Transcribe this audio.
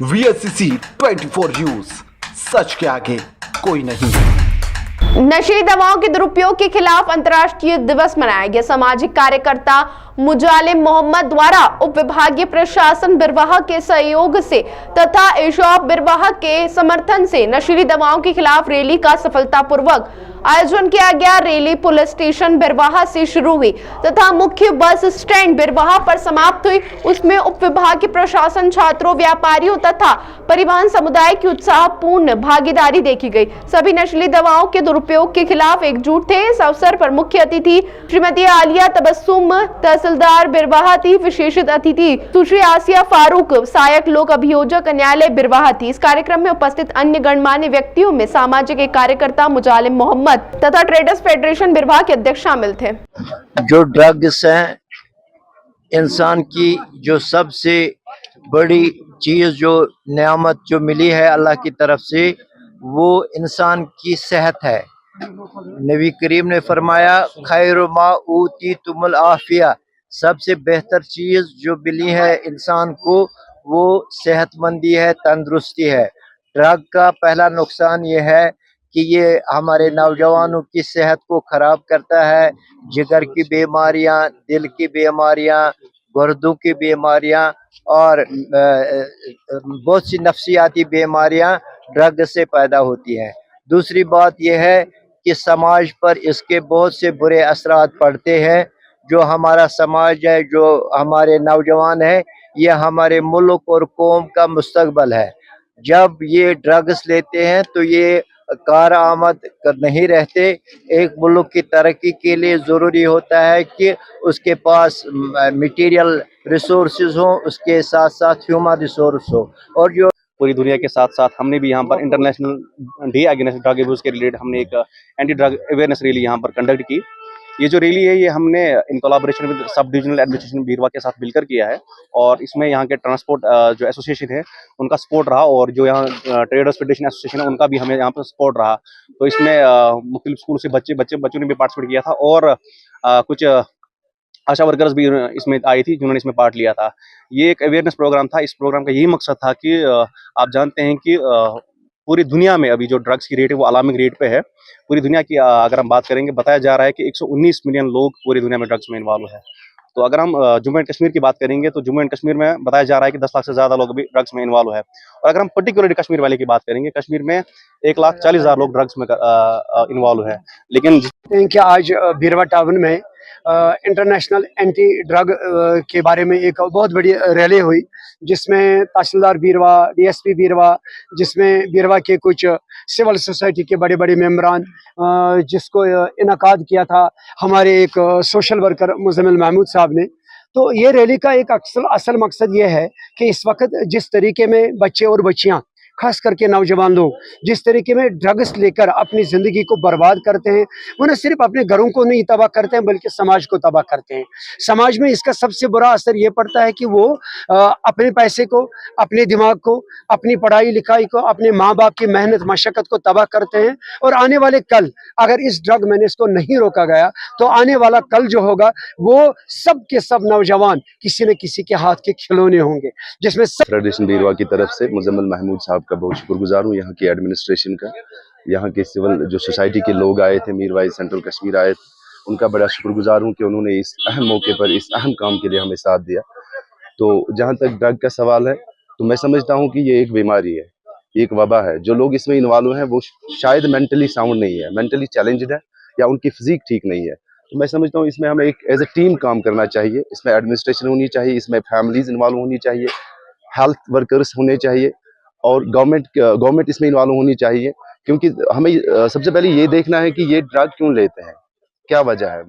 VSCC 24 news, सच के आगे कोई नहीं। नशीली दवाओं के दुरुपयोग के खिलाफ अंतर्राष्ट्रीय दिवस मनाया गया। सामाजिक कार्यकर्ता मुजालिम मोहम्मद द्वारा उप विभागीय प्रशासन बिरवाहा के सहयोग से तथा इशॉप बिरवाहा के समर्थन से नशीली दवाओं के खिलाफ रैली का सफलतापूर्वक आयोजन किया गया। रैली पुलिस स्टेशन बिरवाहा से शुरू हुई तथा मुख्य बस स्टैंड बिरवाहा पर समाप्त हुई। उसमें उप विभागीय प्रशासन, छात्रों, व्यापारियों तथा परिवहन समुदाय की उत्साहपूर्ण भागीदारी देखी गई। सभी नशीली दवाओं के दुरुपयोग के खिलाफ एकजुट थे। इस अवसर पर मुख्य अतिथि श्रीमती आलिया तबस्सुम तहसीलदार बिरवाहा थी। विशेष अतिथि सुश्री आसिया फारूक, सहायक लोक अभियोजक न्यायालय बिरवाहा थी। इस कार्यक्रम में उपस्थित अन्य गणमान्य व्यक्तियों में सामाजिक कार्यकर्ता मुजालिम मोहम्मद तथा ट्रेडर्स फेडरेशन बिरवाहा के अध्यक्ष शामिल थे। जो ड्रग्स हैं, इंसान की जो सबसे बड़ी चीज, जो नियामत जो मिली है अल्लाह की तरफ से, वो इंसान की सेहत है। नबी करीम ने फरमाया, खैर मा ऊती तुमुल आफिया, सबसे बेहतर चीज जो मिली है इंसान को वो सेहतमंदी है, तंदुरुस्ती है। ड्रग का पहला नुकसान ये है कि ये हमारे नौजवानों की सेहत को खराब करता है। जिगर की बीमारियां, दिल की बीमारियां, गुर्दों की बीमारियां और बहुत सी नफ्सियाती बीमारियां ड्रग से पैदा होती हैं। दूसरी बात यह है कि समाज पर इसके बहुत से बुरे असरात पड़ते हैं। जो हमारा समाज है, जो हमारे नौजवान है, ये हमारे मुल्क और कौम का मुस्तकबिल है। जब ये ड्रग्स लेते हैं तो ये कारआमद नहीं रहते। एक मुल्क की तरक्की के लिए ज़रूरी होता है कि उसके पास मटेरियल रिसोर्सेज हो, उसके साथ साथ ह्यूमन रिसोर्स हो। और जो पूरी दुनिया के साथ साथ हमने भी यहाँ पर international day against drug abuse के रिलेटेड हमने एक एंटी ड्रग अवेयरनेस रैली यहाँ पर कंडक्ट की। ये जो रैली है ये हमने in collaboration with sub divisional administration बिरवा के साथ मिलकर किया है और इसमें यहाँ के ट्रांसपोर्ट जो एसोसिएशन है उनका सपोर्ट रहा और जो यहाँ ट्रेडर्स फेडरेशन एसोसिएशन है उनका भी हमें यहाँ पर सपोर्ट रहा। तो इसमें मुख्तलिफ स्कूल से बच्चों ने भी पार्टिसिपेट किया था और कुछ आशा वर्कर्स भी इसमें आई थी जिन्होंने इसमें पार्ट लिया था। ये एक अवेयरनेस प्रोग्राम था। इस प्रोग्राम का यही मकसद था कि आप जानते हैं कि पूरी दुनिया में अभी जो ड्रग्स की रेट है वो अलार्मिंग रेट पे है। पूरी दुनिया की अगर हम बात करेंगे, बताया जा रहा है कि 119 मिलियन लोग पूरी दुनिया में ड्रग्स में इन्वॉल्व है। तो अगर हम जम्मू एंड कश्मीर की बात करेंगे तो जम्मू एंड कश्मीर में बताया जा रहा है कि 10 लाख से ज़्यादा लोग अभी ड्रग्स में इन्वॉल्व है। और अगर हम पर्टिकुलरली कश्मीर वाले की बात करेंगे, कश्मीर में 1,40,000 लोग ड्रग्स में इन्वॉल्व है। लेकिन क्या आज बिरवा टाउन में इंटरनेशनल एंटी ड्रग के बारे में एक बहुत बड़ी रैली हुई, जिसमें तहसीलदार बिरवा, डीएसपी बिरवा, जिसमें बिरवा के कुछ सिविल सोसाइटी के बड़े बड़े मेंबरान, जिसको इनकाद किया था हमारे एक सोशल वर्कर मुजम्मिल महमूद साहब ने। तो ये रैली का एक असल मकसद ये है कि इस वक्त जिस तरीके में बच्चे और बच्चियां, खास करके नौजवान लोग जिस तरीके में ड्रग्स लेकर अपनी ज़िंदगी को बर्बाद करते हैं, वो न सिर्फ अपने घरों को नहीं तबाह करते हैं बल्कि समाज को तबाह करते हैं। समाज में इसका सबसे बुरा असर ये पड़ता है कि वो अपने पैसे को, अपने दिमाग को, अपनी पढ़ाई लिखाई को, अपने माँ बाप की मेहनत मशक्क़त को तबाह करते हैं। और आने वाले कल अगर इस ड्रग मैनेज को नहीं रोका गया तो आने वाला कल जो होगा वो सब के सब नौजवान किसी न किसी के हाथ के खिलौने होंगे। जिसमें फेडरेशन बिरवा की तरफ से मुजम्मिल महमूद साहब का बहुत शुक्रगुजार हूँ, यहाँ की एडमिनिस्ट्रेशन का, यहाँ के सिविल जो सोसाइटी के लोग आए थे, मीरवाई सेंट्रल कश्मीर आए थे, उनका बड़ा शुक्रगुजार हूँ कि उन्होंने इस अहम मौके पर इस अहम काम के लिए हमें साथ दिया। तो जहाँ तक ड्रग का सवाल है तो मैं समझता हूँ कि ये एक बीमारी है, एक वबा है। जो लोग इसमें इन्वॉल्व हैं वो शायद मेंटली साउंड नहीं है, मेंटली चैलेंज्ड है या उनकी फिजिक ठीक नहीं है। तो मैं समझता हूँ इसमें हमें एक एज ए टीम काम करना चाहिए। इसमें एडमिनिस्ट्रेशन होनी चाहिए, इसमें फैमिलीज इन्वॉल्व होनी चाहिए, हेल्थ वर्कर्स होने चाहिए और गवर्नमेंट इसमें इन्वॉल्व होनी चाहिए। क्योंकि हमें सबसे पहले ये देखना है कि ये ड्रग क्यों लेते हैं, क्या वजह है।